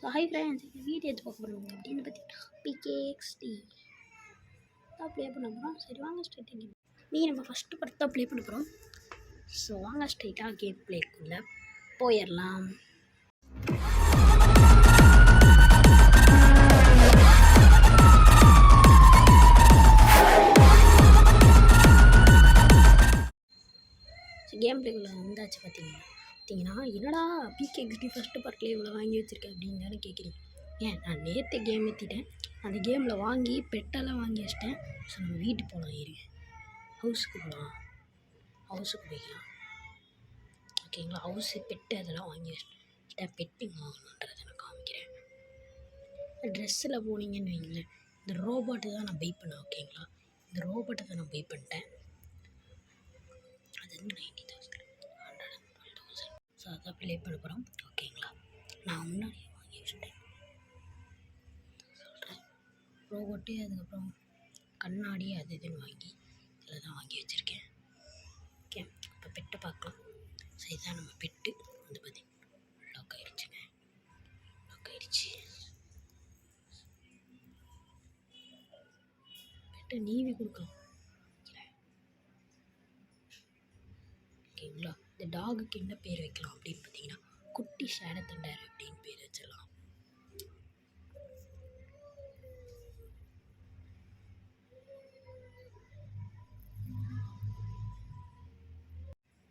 So hi friends, இந்த video எடுத்து பார்க்க போகிறோம் அப்படின்னு பார்த்தீங்கன்னா PKXD தான் ப்ளே பண்ண போகிறோம். சரி வாங்க ஸ்ட்ரைட்டாக கேம் நீங்கள் நம்ம ஃபஸ்ட்டு பார்த்து தான் ப்ளே பண்ண போகிறோம். ஸோ வாங்க ஸ்ட்ரைட்டாக கேம் ப்ளேக்குள்ளே போயிடலாம். கேம் ப்ளேக்குள்ளே வந்தாச்சு. பார்த்தீங்கன்னா என்னடா PKXD ஃபஸ்ட்டு பார்ட்லேயே இவ்வளோ வாங்கி வச்சுருக்கேன் அப்படின்னு தானே கேட்குறீங்க. ஏன் நான் நேற்று கேம் ஏற்றிட்டேன். அந்த கேமில் வாங்கி பெட்டெல்லாம் வாங்கி வச்சிட்டேன். ஸோ நம்ம வீட்டுக்கு போகலாம். இருங்க, ஹவுஸுக்கு போகலாம். ஹவுஸுக்கு போய்க்கலாம். ஓகேங்களா, ஹவுஸு பெட்டு அதெல்லாம் வாங்கி வச்சிட்டேன். பெட்டிங் வாங்கணுன்றதை நான் காமிக்கிறேன். ட்ரெஸ்ஸில் போனீங்கன்னு வைங்களேன், இந்த ரோபோட்டு தான் நான் பை பண்ணேன். ஓகேங்களா, இந்த ரோபோட்டை தான் நான் பை பண்ணிட்டேன். அது 90,000 112,000. ஸோ அதான் ப்ளே பண்ண போகிறோம். ஓகேங்களா, நான் முன்னாடியே வாங்கி வச்சுட்டேன் சொல்கிறேன். ரோபோட்டு அதுக்கப்புறம் கண்ணாடி அது இதுன்னு வாங்கி இதில் தான் வாங்கி வச்சுருக்கேன். ஓகே, இப்போ பெட்டை பார்க்கலாம். ஸோ இதுதான் நம்ம பெட்டு வந்து பார்த்திங்கன்னா லாக் ஆகிடுச்சுங்க. லாக் ஆகிடுச்சு. பெட்டை நீவி கொடுக்கலாம். ஓகேங்களா, இந்த டாகுக்கு என்ன பேர் வைக்கலாம் அப்படின்னு பார்த்தீங்கன்னா குட்டி ஷேடோ தண்டர் அப்படின்னு பேர் வச்சிடலாம்.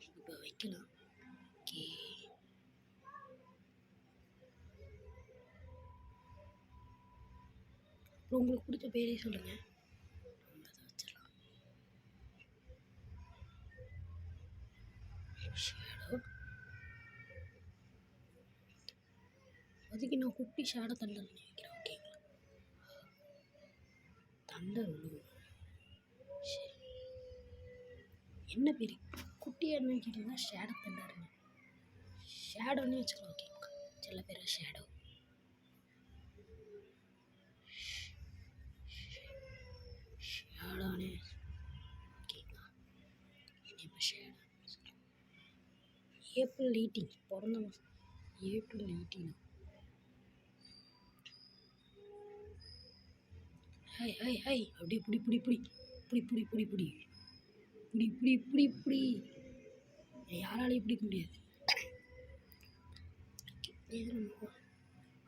இப்போ வைக்கலாம். ஓகே, அப்புறம் உங்களுக்கு பிடிச்ச பேரே சொல்லுங்கள். வச்சிடலாம். ஷேடோ அதுக்கு நான் குட்டி ஷேடோ தண்டர் வைக்கிறேன். ஓகேங்களா, தண்டர் விழுவும். சரி, என்ன பேர் குட்டியாக என்ன வைக்கிறீங்கன்னா ஷேடோ தண்டர், ஷேடோன்னு வச்சுக்கலாம். ஓகேங்களா, சில பேர் ஷேடோ ஷேடோனே. ஓகேங்களா, இப்போ ஷேடோ ஏப்ரல் 18 பிறந்த மாதம். ஏப்ரல் 18. ஹை ஹை ஹை அப்படியே புடி புடி புடி புடி புடி புடி புடி புடி புடி புடி புடி யாராலையும் பிடிக்க முடியாது. இது நம்ம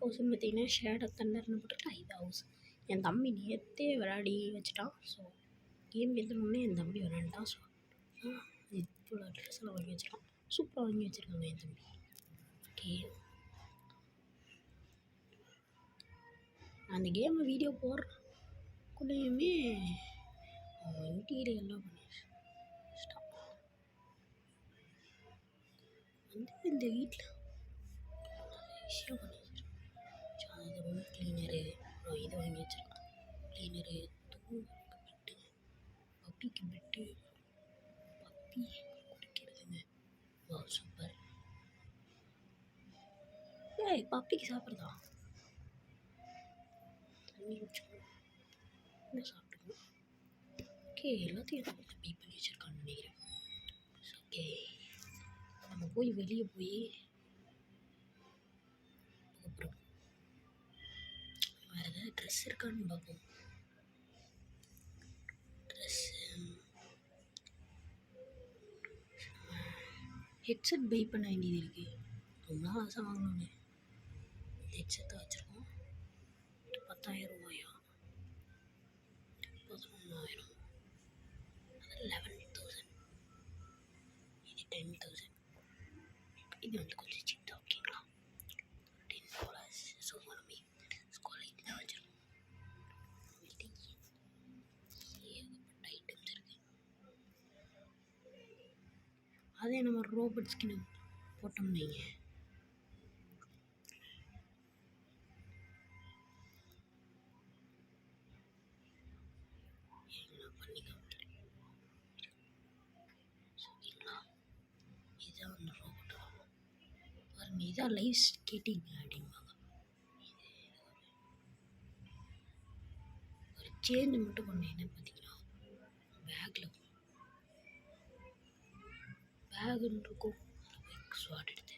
ஹவுஸ்ன்னு பார்த்தீங்கன்னா ஷேடோ தண்டர்னு போட்டுக்கலாம். இது ஹவுஸ். என் தம்பி நேற்றே விளையாடி வச்சுட்டான். ஸோ கேம் ஏற்றணுன்னே என் தம்பி விளையாண்டான். ஸோ இவ்வளோ ட்ரெஸ்ஸெல்லாம் வாங்கி வச்சுட்டான். சூப்பராக வாங்கி வச்சுருக்காங்க என் தம்பி. ஓகே, நான் அந்த கேமை வீடியோ போடுறக்குள்ளேயுமே இன்டீரியர்லாம் பண்ணி வந்து இந்த வீட்டில் விஷயம் பண்ணி வச்சுருக்கேன். அது ரூம் க்ளீனரு, அப்புறம் இது வாங்கி வச்சுருக்கேன். க்ளீனரு, தூங்குறதுக்கு பெட்டு, பப்பிக்கு பெட்டு, பப்பி குடிக்கிறதுங்க. வா சூப்பர். ஏய், பப்பிக்கு சாப்பிட்றதா? தண்ணி குடிச்சுக்கணும், என்ன சாப்பிட்டுக்கணும். ஓகே, எல்லாத்தையும் கொஞ்சம் பே பண்ணி வச்சுருக்கான்னு நினைக்கிறேன். ஓகே, நம்ம போய் வெளியே போய் அப்புறம் வேறு ஏதாவது ட்ரெஸ் இருக்கான்னு பார்ப்போம். ட்ரெஸ்ஸு ஹெட்செட் பை பண்ண வேண்டியது இருக்குது. ரொம்ப நாள் ஆசை வாங்கணுன்னு. ஹெட்செட் வச்சுருக்கோம். 10,000 ரூபாயா? 11,000. அது 11,000. இது 10,000. இது வந்து கொஞ்சம் சின்ன. ஓகேங்களா, $10. ஸோ நம்ம ஸ்காலேஜ் தான் வச்சுருக்கோம். இது ஏகப்பட்ட ஐட்டம்ஸ் இருக்குது. அதே நம்ம ரோபோட் ஸ்கின் போட்டோம்னு வைங்க, பண்ணி காமிக்கிறேன். ஓகேங்களா, இதுதான் அந்த ரோபோட் பாருங்க. இதான் லைவ் ஸ்கேட்டிங் அப்படிம்பாங்க. ஒரு சேஞ்ச் மட்டும் பண்ண என்னன்னு பார்த்தீங்கன்னா பேக்குன்னு இருக்கும். ஸ்வாட் எடுத்து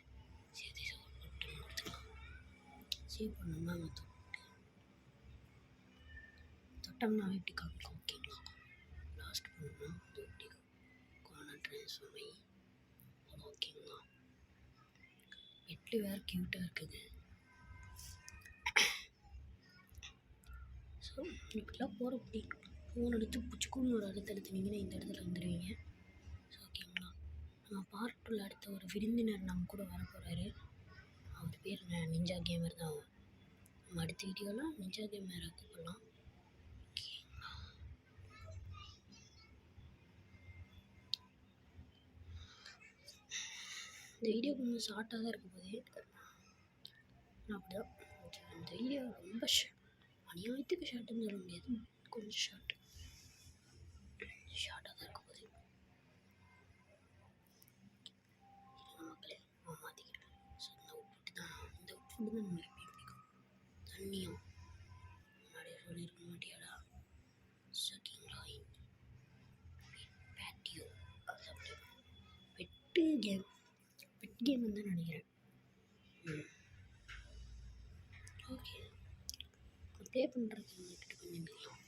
சேர்த்து கொடுத்துக்கலாம். சேவ் பண்ணோம்னா தொட்டோம்னா எப்படி காமிக்கும். ஓகேங்களா, லாஸ்ட் பண்ணோம்னா எப்படி கார்னர் ட்ரான்ஸ்ஃபார்ம் ஆகி ஓகேங்களா. பெட்லி வேறு க்யூட்டாக இருக்குது. ஸோ இப்படிலாம் போகிறப்படி ஃபோன் அடித்து பிடிச்சிக்குன்னு ஒரு இடத்த எடுத்துனீங்கன்னா இந்த இடத்துல வந்துடுவீங்க. ஸோ ஓகேங்களா, நம்ம பார்ட்டில் அடுத்த ஒரு விருந்தினர் நம்ம கூட வர போகிறாரு. அவர் பேர் நிஞ்சா கேமர் தான். நம்ம அடுத்த வீடியோவில் நிஞ்சா கேமரை கூப்பிடலாம். ஓகேங்களா, இந்த வீடியோ கொஞ்சம் ஷார்ட்டாக தான் இருக்க போதே. அப்படிதான் இந்த வீடியோ ரொம்ப அநியாயத்துக்கு ஷார்ட்டுன்னு சொல்ல முடியாது, கொஞ்சம் ஷார்ட்டாக தான் இருக்க போகுது. மக்களே மாற்றிக்கிறேன். ஸோ இந்த அவுட்ஃபிட் தான் நம்மளுக்கு பிடிக்கும். தண்ணியும் முன்னாடியே சொல்லியிருக்க மாட்டியாடா. சக்கிங் லைன் பேட்டியோ பெட்டு கேம் தான் நினைக்கிறேன். ஓகே, ப்ளே பண்ணுறதுக்கு எங்ககிட்ட கொஞ்சம்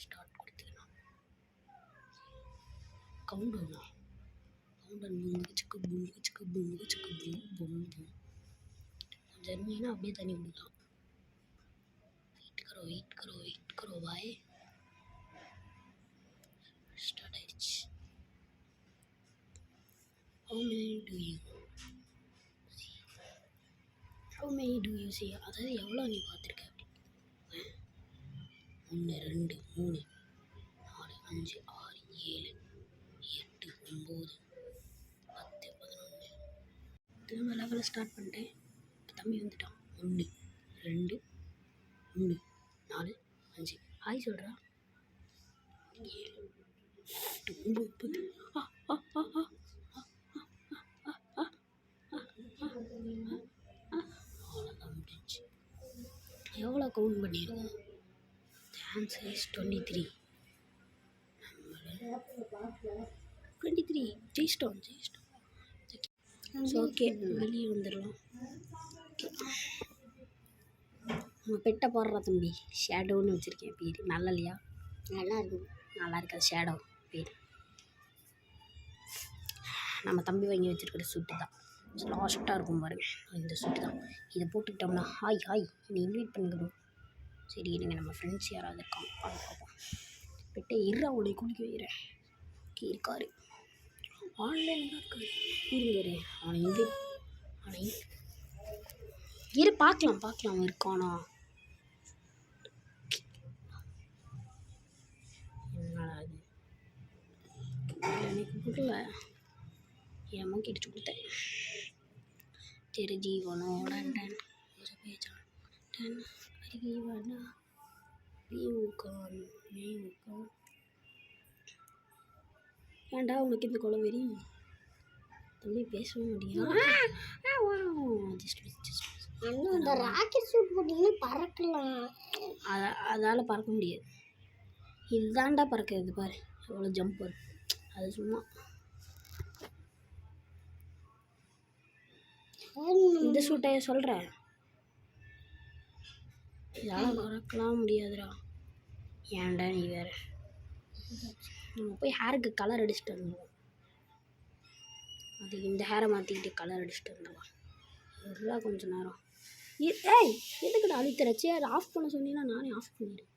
ஸ்டார்ட் கொடுத்துக்கலாம். கவுண்டவுனா பூங்கு ஜெர்மினா அப்படியே தண்ணி கொடுக்கலாம். வெயிட் கரோ பாய். ஸ்டார்ட் ஆயிடுச்சு. How many do you see? அதாவது எவ்வளோ நீ பார்த்துருக்க அப்படி. 1 2 3 4 5 6 7 8 9 10 11 திரும்ப லெவலில் ஸ்டார்ட் பண்ணிட்டேன். இப்போ தம்பி வந்துட்டான். 1 2 3 4 5 ஹாய் சொல்கிறா. 7 8 9 10 எவ்வளோ கவுண்ட் பண்ணியிருக்கோம். Answer is 23. 23 ஜெயிச்சிட்டோம். ஓகே, வெளியே வந்துடலாம். நம்ம பெட்டை போடுற தம்பி ஷேடோன்னு வச்சுருக்கேன் பேர். நல்லா இல்லையா? நல்லா இருக்காது ஷேடோ பேர். நம்ம தம்பி வாங்கி வச்சுருக்கிற சூட்டு தான். லாஸ்ட்டாக இருக்கும் பாருங்க, இந்த சூட்டு தான். இதை போட்டுக்கிட்டோம்னா ஹாய் என்னை இன்வைட் பண்ணிக்கணும். சரி இருங்க, நம்ம ஃப்ரெண்ட்ஸ் யாராவது இருக்காங்க பார்ப்போம். பெட்டை உடைய குளிக்க வைக்கிறேன். ஓகே இருக்காரு, ஆன்லைனில் இருக்காரு. இருங்க அவனை பார்க்கலாம் இருக்கானா. என்னடா அது எனக்கு புரியல. ஏமா கிடிச்சு கொடுத்தேன். तेरे जीवनों डन मुझे पहचान जीवना ஏன்டா உனக்கு இந்த குளவெறி தம்பி பேசவே முடியும். இந்த ராக்கெட் சூட் போட்டிங்கன்னா பறக்கலாம். அதால் பறக்க முடியாது. இதுதான்டா பறக்கிறது பாரு, எவ்வளோ ஜம்ப் வரும். அது சும்மா இந்த சூட்டைய சொல்கிறேன். இதால் பறக்கலாம் முடியாதுடா. ஏன்டா நீ வேறு. நம்ம போய் ஹேருக்கு கலர் அடிச்சுட்டு வந்துடுவோம். அது இந்த ஹேரை மாற்றிக்கிட்டு கலர் அடிச்சுட்டு வந்துடலாம். இதெல்லாம் கொஞ்சம் நேரம். ஏய் எதுக்குடா அழித்துறச்சி? அதை ஆஃப் பண்ண சொன்னீங்கன்னா நானே ஆஃப் பண்ணிடுறேன்.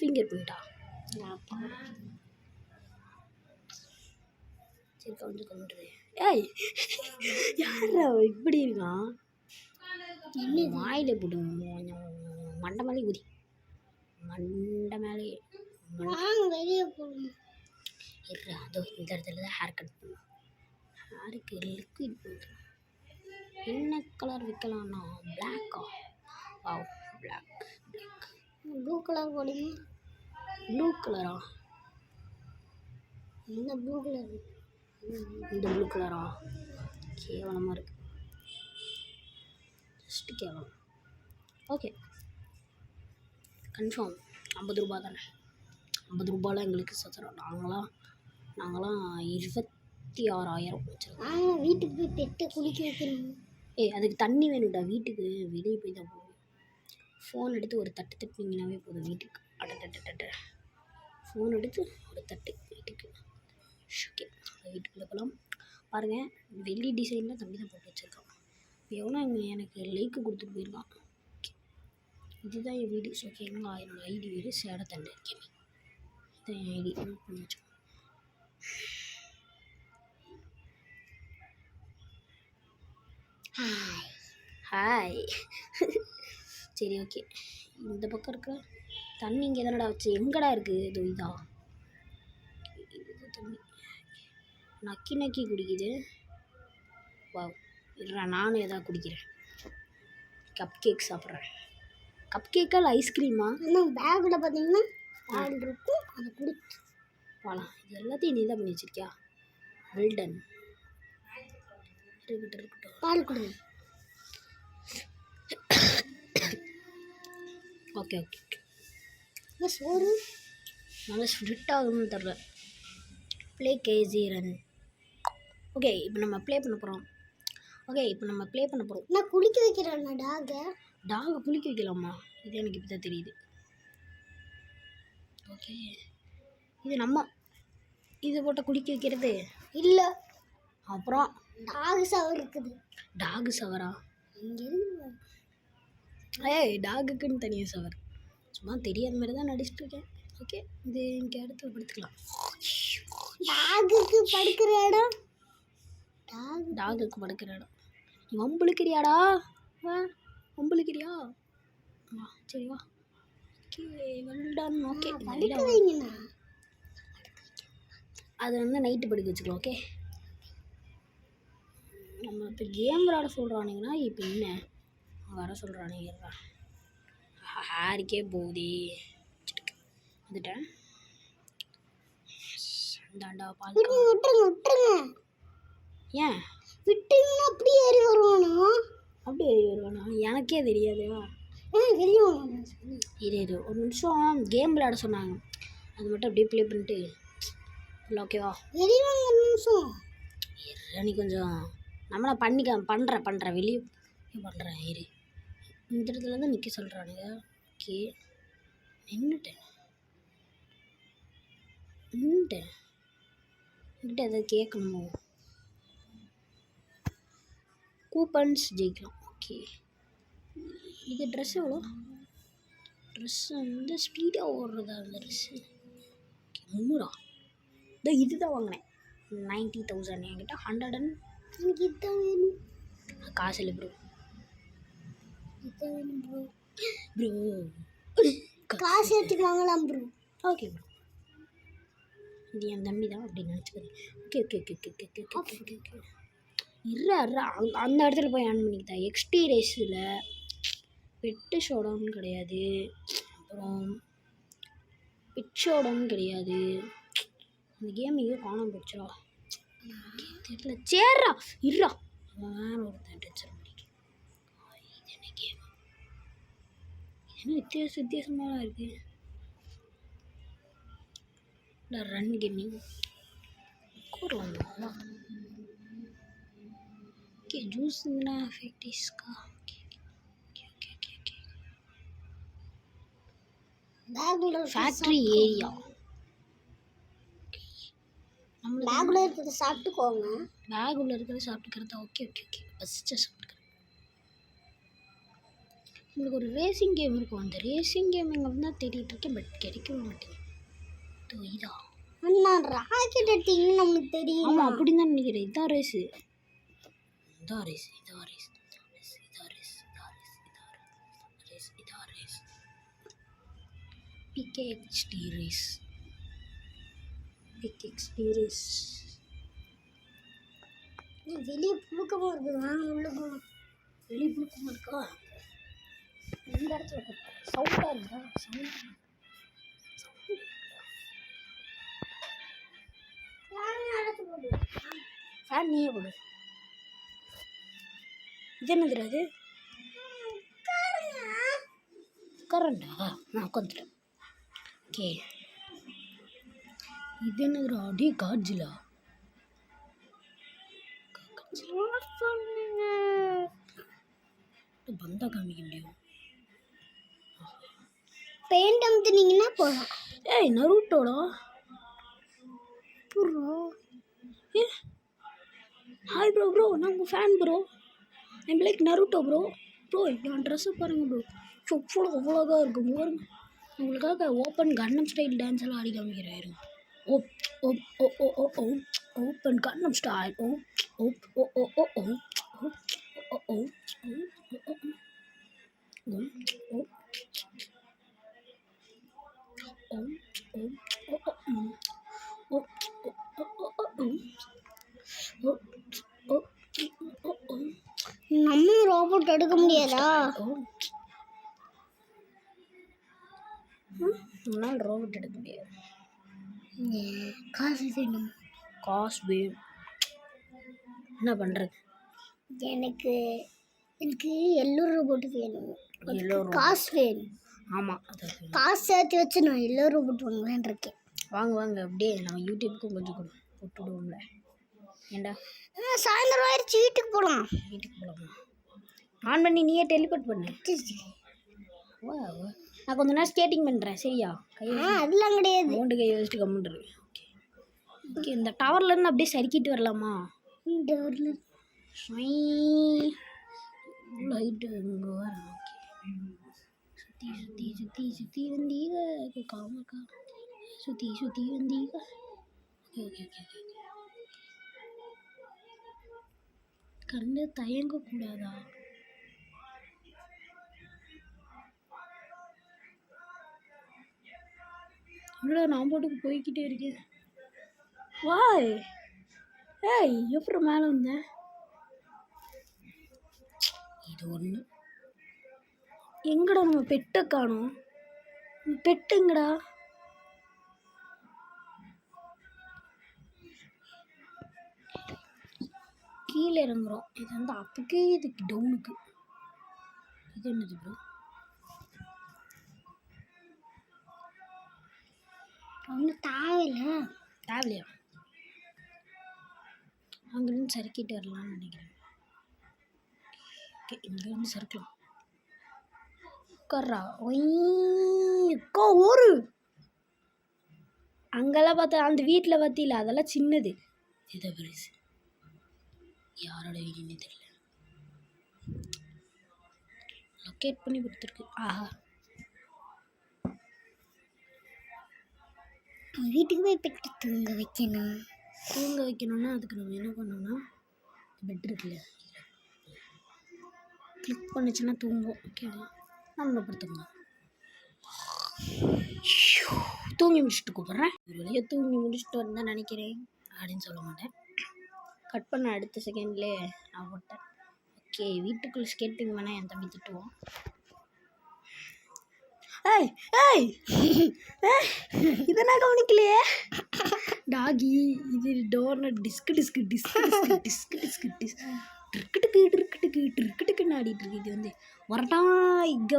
ஃபிங்கர் பிரிண்டா? சரி கொஞ்சம் கொண்டுரு. ஏய் யாரா இப்படி இருக்கான்? வாயில் போட்டு மண்டை மேலே குதி. மண்டை மேலே வெளியே போகணும். அதோ இந்த இடத்துல தான் ஹேர் கட் பண்ணணும். ஹேருக்கு லிக்விட் போட்டுருவோம். என்ன கலர் வைக்கலாம்னா பிளாக்கா? பிளாக் ப்ளூ கலர் போடுங்க. ப்ளூ கலரா? இந்த ப்ளூ கலர். இந்த ப்ளூ கலரா? கேவலமாக இருக்குது. ஜஸ்ட்டு கேவலம். ஓகே கன்ஃபார்ம் 50 ரூபா தானே. 50 ரூபாலாம் எங்களுக்கு சச்சரம். நாங்களாம் 23 56,000 வச்சிருக்கோம். நாங்கள் வீட்டுக்கு போய் பெட்டை குளிக்க வைக்கணும். ஏய் அதுக்கு தண்ணி வேணும்டா, வீட்டுக்கு வெளியே போய் தான் போகணும். ஃபோன் எடுத்து ஒரு தட்டு தட்டினீங்கன்னாவே போதும் வீட்டுக்கு. அடட்டட்ட ஃபோன் எடுத்து ஒரு தட்டு வீட்டுக்கு. ஓகே வீட்டுக்குள்ளே போகலாம். பாருங்கள் வெள்ளி டிசைனில் தம்பி தான் போட்டு வச்சுருக்கான். எவனோ எனக்கு லைக்கு கொடுத்துட்டு போயிருக்கான். இதுதான் என் வீடு. ஓகேங்களா, என்னோட ஐடி வீடு சேடத்தண்டை கேமிங். இதுதான் என் ஐடி நோட் பண்ணி வச்சுக்கோ. ஹாய் சரி ஓகே. இந்த பக்கம் இருக்க தண்ணி இங்கே தானடா வச்சு எங்கடா இருக்குது? இது இதா தண்ணி நக்கி நக்கி குடிக்குது. வா இல்லைடா நானும் எதாவது குடிக்கிறேன். கப் கேக் சாப்பிட்றேன். கப் கேக்கா இல்லை ஐஸ்கிரீமா? ஆனால் பேக்கில் பார்த்தீங்கன்னா பால் இருக்கும், அதை குடிச்சு வாலாம். இது எல்லாத்தையும் நீ தான் பண்ணி வச்சிருக்கியா? வெல்டன். இருக்கட்டும் பால் கொடுங்க. ஓகே ஓகே இந்த சோறு நல்லா ஸ்விட் ஆகுதுன்னு தர்ற. Play KG run. ஓகே இப்போ நம்ம ப்ளே பண்ண போகிறோம். நான் குளிக்க வைக்கிறேன் டாகை குளிக்க வைக்கலாமா? இது எனக்கு இப்போ தான் தெரியுது. ஓகே இது நம்ம இது போட்ட குளிக்க வைக்கிறது இல்லை, அப்புறம் டாக் சவர் இருக்குது. டாகு சவரா? இங்கே ஏய் டாகுக்குன்னு தனியாக சவர். சும்மா தெரியாத மாதிரி தான் நடிச்சிட்டு இருக்கேன். ஓகே இது இங்கே அடுத்து படுத்துக்கலாம். டாகுக்கு படுக்கிற இடம், டாகுக்கு படுக்கிற இடம். நீ வம்புழுக்கிறியாடா? வம்புழுக்கிறியா? வா சரி வா. Okay well done. ஓகே படுக்க வைங்கண்ணா. அது வந்து நைட்டு படுக்க வச்சுக்கலாம். ஓகே நம்ம இப்போ கேம் விளாட சொல்கிறானுங்கன்னா இப்போ என்ன வர சொல்கிறானுங்க. ஹாரிக்கே போதே வந்துட்டேன். தாண்டா பால். விட்டுருங்க. ஏன் விட்டீங்கன்னா அப்படியே ஏறி வருவானா? அப்படியே ஏறி வருவானா? எனக்கே தெரியாதுவா. வெளியே இரு ஒரு நிமிஷம். கேம் விளையாட சொன்னாங்க, அது மட்டும் அப்படியே ப்ளே பண்ணிட்டு இல்லை ஓகேவா? வெளியே வாங்க ஒரு நிமிஷம். நீ கொஞ்சம் நம்மளை பண்ணுறேன் வெளியே பண்ணுறேன். இரு இந்த இடத்துல தான் நிற்க சொல்கிறானுங்க. ஓகே நின்றுட்டேன் என்கிட்ட எதாவது கேட்கணுமோ? கூப்பன்ஸ் ஜெயிக்கலாம். ஓகே இது ட்ரெஸ் எவ்வளோ? ட்ரெஸ்ஸு வந்து ஸ்பீடாக ஓடுறதா அந்த ட்ரெஸ்ஸு? ஓகே 300. இதோ இதுதான் வாங்கினேன் 90,000. என்கிட்ட 100 எனக்கு இதான் வேணும். காசு இல்லை ப்ரோ. இதான் வேணும் ப்ரோ. ப்ரோ காசு எடுத்துட்டு வாங்கலாம் ப்ரோ. ஓகே ப்ரோ இது என் தம்பி தான் அப்படின்னு நினச்சிக்கிறேன். Okay okay okay okay okay okay okay okay இருறா அந்த இடத்துல போய் ஆன் பண்ணிக்கிட்டா. எக்ஸ்டி ரேஸில் பெட்டு ஷோடவுன் கிடையாது, அப்புறம் பிட் ஷோடவுன் கிடையாது. அந்த கேம் எங்கேயோ காணாமல் போச்சுடா. தெரியல. சேர்றா இருறா வேறு ஒருத்தன் டென்ஷன் பண்ணிக்கிறேன். இது என்ன கேம்? என்ன வித்தியாசமாக இருக்குது. ரன் கேமிங் கூறுவாங்க. ஓகே ஜூஸ்னா ஃபேக்டிஸ்க்கா? Factory area. பேக்கில் இருக்கிறத சாப்பிட்டுக்கோங்க. பேக் உள்ள இருக்கிறத சாப்பிட்டுக்கிறதா? ஓகே ஓகே ஓகே ஃபஸ்ட்டு சாப்பிட்டுக்கிறேன். உங்களுக்கு ஒரு ரேசிங் கேம் இருக்கும். அந்த ரேசிங் கேம் எங்கே தான் தேடிட்டு இருக்கேன், பட் கிடைக்கவே மாட்டேங்குது. இதா அண்ணா ராக்கெட் எடுத்தீங்கன்னு நமக்கு தெரியும். ஆமாம் அப்படின்னு தான் நினைக்கிறேன். இதான் ரேஸு. PK XD race. வெளியே புழுக்கமாக இருக்குது. நாங்கள் உள்ள போகணும். வெளியே புழுக்கமாக இருக்கா? இந்த இடத்துல சவுண்டாக இருந்தா ஃபேன் நீயே போடு. இது என்னதுடா அது? கரண்டா? நான் உட்காந்துட்டேன். ஓகே இது என்னதுடா? அடி காட்ஜிலா. சொல்லுங்க. பந்தா காமிக்க முடியும். பெயிண்ட் அமுத்துனீங்கன்னா போதும். ஏய் நருட்டோடா ப்ரோ ஏ ஹாய் ப்ரோ நான் உங்கள் fan bro. I'm like Naruto bro என் ட்ரெஸ்ஸை பாருங்கள் ப்ரோ அவ்வளோதான் இருக்கும் பாருங்க. உங்களுக்காக ஓப்பன் கன்னம் ஸ்டைல் டான்ஸ் எல்லாம் ஆடி காமிக்கிறேன். ஓப்பன் கன்னம் ஸ்டைல் நம்ம ரோபோட் எடுக்க முடியாதா? உன்னால் ரோபோட் எடுக்க முடியாது. காசு வேணும். காசு வேணும். என்ன பண்ணுறது? எனக்கு எல்லோ ரோபோட் வேணும். எல்லோரும் காசு வேணும். ஆமாம் காசு சேர்த்து வச்சு நான் எல்லோ ரோபோட் வாங்கலான்னு இருக்கேன். வாங்க அப்படியே நம்ம யூடியூப்புக்கும் கொஞ்சம் போட்டுவிடுவோம்ல. ஏண்டா சாயந்தரம் ஆயிடுச்சு, வீட்டுக்கு போகலாம். ஆன் பண்ணி நீயே டெலிபோர்ட் பண்ணு. வா நான் கொஞ்ச நேரம் ஸ்கேட்டிங் பண்ணுறேன் சரியா? அதெல்லாம் கிடையாது. மவுண்டு கையை வச்சுட்டு கம்முன்றது. ஓகே இந்த டவர்லேருந்து அப்படியே சறுக்கிட்டு வரலாமா? லைட்டு இங்கே வர. ஓகே சுற்றி வந்தீங்க காமக்கா சுற்றி வந்தீங்க. ஓகே கண்ணு தயங்கக்கூடாதா? இவ்வளோ நான் பாட்டுக்கு போய்கிட்டே இருக்கேன். வாய் ஏய் எப்படி மேலே வந்தேன்? இது ஒன்று எங்கடா நம்ம பெட்டை காணோம். பெட்டுங்கடா. கீழே இறங்குறோம். இது வந்து அப்புக்கு இதுக்கு டவுனுக்கு. இது என்னது ப்ரோ? ஒன்றும் தேவையில்லையா? அங்கேருந்து சறுக்கிட்டு வரலாம்னு நினைக்கிறேன். ஓகே இங்கேருந்து சறுக்கலாம். உட்கார்றா ஒய்க்கோ ஒரு அங்கெல்லாம் பார்த்தா அந்த வீட்டில் பார்த்தில அதெல்லாம் சின்னது. இதை பெருசு யாரோட வீடுன்னு தெரியல. லொக்கேட் பண்ணி கொடுத்துருக்கு. ஆஹா வீட்டுக்கு போய் பெட்டு தூங்க வைக்கணும்னா அதுக்கு நம்ம என்ன பண்ணோம்னா பெட் இருக்குல்ல கிளிக் பண்ணிச்சுன்னா தூங்கும். ஓகேவா? நம்ம படுத்துங்க. தூங்கி முடிச்சுட்டு கூப்பிட்றேன். ஒரு வழியாக தூங்கி முடிச்சுட்டு வந்தேன் நினைக்கிறேன் அப்படின்னு சொல்ல மாட்டேன். கட் பண்ண அடுத்த செகண்ட்லேயே நான் போட்டேன். ஓகே வீட்டுக்குள்ளே ஸ்கேட்டிங் வேணால் என் தம்பி திட்டுவான். ஏய் இதை நான் கவனிக்கலையே. டாகி இது டோர்னட் டிஸ்குன்னு ஆடிட்டு இருக்கு. இது வந்து வரட்டா இங்கே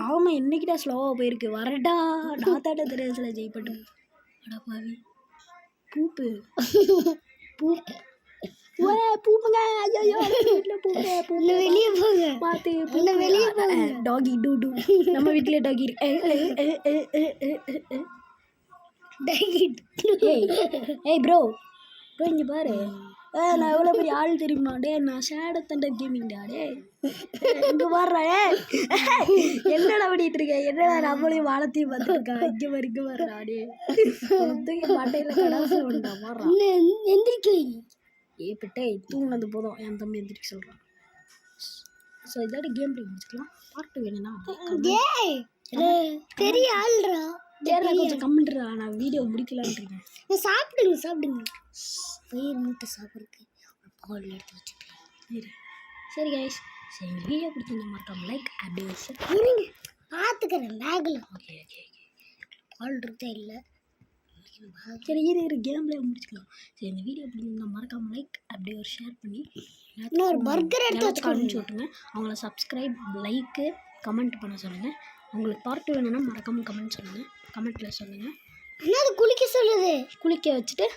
ஆமாம் என்னைக்கிட்டா ஸ்லோவாக போயிருக்கு. வரட்டா நாத்தாட்ட தெரியாதுல ஜெய்பட்டு. அடா பாவி பூப்பு பூப்புங்க. ஐயோ பூப்பு வெளியே போங்க. பார்த்து வெளியே போங்க. டாகி டூ நம்ம வீட்டிலே டாகி இருக்கு. ஏய் ப்ரோ இங்கே பாரு. நான் எவ்வளோ பெரிய ஆள் தெரியுமா? நான் ஷேடோ தண்டர் கேமிங்டா. இங்கே வர்றேன். என்னடா பண்ணிட்டு இருக்கேன்? என்னடா நம்மளையும் வாழத்தையும் பார்த்துருக்கா? இங்கே வர்றா தூக்கி மட்டையில் கடாசு வேண்டா வர்றா. எந்திரிக்க பிட்டே தூங்கினது போதும். என் தம்பி எந்திரிக்க சொல்கிறான். ஸோ இதோட கேம் பிளே முடிச்சுக்கலாம். பார்ட் வேணும்னா பெரிய ஆள்ரா கொஞ்சம் கம்மிட்டுறா. நான் வீடியோ முடிக்கலான்னு இருக்கேன். சாப்பிடுங்க பயிர் மூட்டை சாப்பிட்றதுக்கு ஒரு பால் எடுத்து வச்சுக்கலாம். சரி கைஸ் சரி வீடியோ பிடிச்சிருந்த மறக்காம லைக் அப்படியே பார்த்துக்கிறேன் பேக்கில். ஓகே பால் இருக்கா இல்லை? சரி இரு கேம்ல முடிச்சுக்கலாம். சரி இந்த வீடியோ பிடிச்சிருந்தா மறக்காம லைக் அப்படியே ஒரு ஷேர் பண்ணி ஒரு பர்கர் எடுத்து அனுப்பிச்சி விட்டுங்க. அவங்கள சப்ஸ்கிரைப் லைக்கு கமெண்ட் பண்ண சொல்லுங்கள். உங்களுக்கு பார்ட் வேணும்னா மறக்காமல் கமெண்ட்டில் சொல்லுங்கள். ஆனால் அது குளிக்க வச்சுட்டு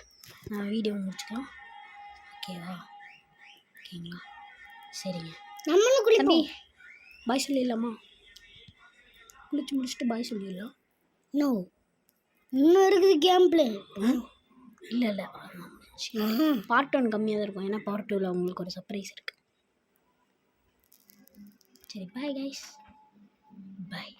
நான் வீடியோ முடிச்சுக்கலாம். ஓகேவா? ஓகேங்களா? சரிங்க நம்மளும் தம்பி, குளிப்போம். பாய் சொல்லிடலாமா? குளிச்சு முடிச்சுட்டு பாய் சொல்லிடலாம். நோ, இன்னும் இருக்குது கேம் பிளே. இல்லை பார்ட் 1 கம்மியாக தான் இருக்கும். ஏன்னா பார்ட் 2ல் உங்களுக்கு ஒரு சர்ப்ரைஸ் இருக்குது. சரி பாய் கைஸ், பாய்.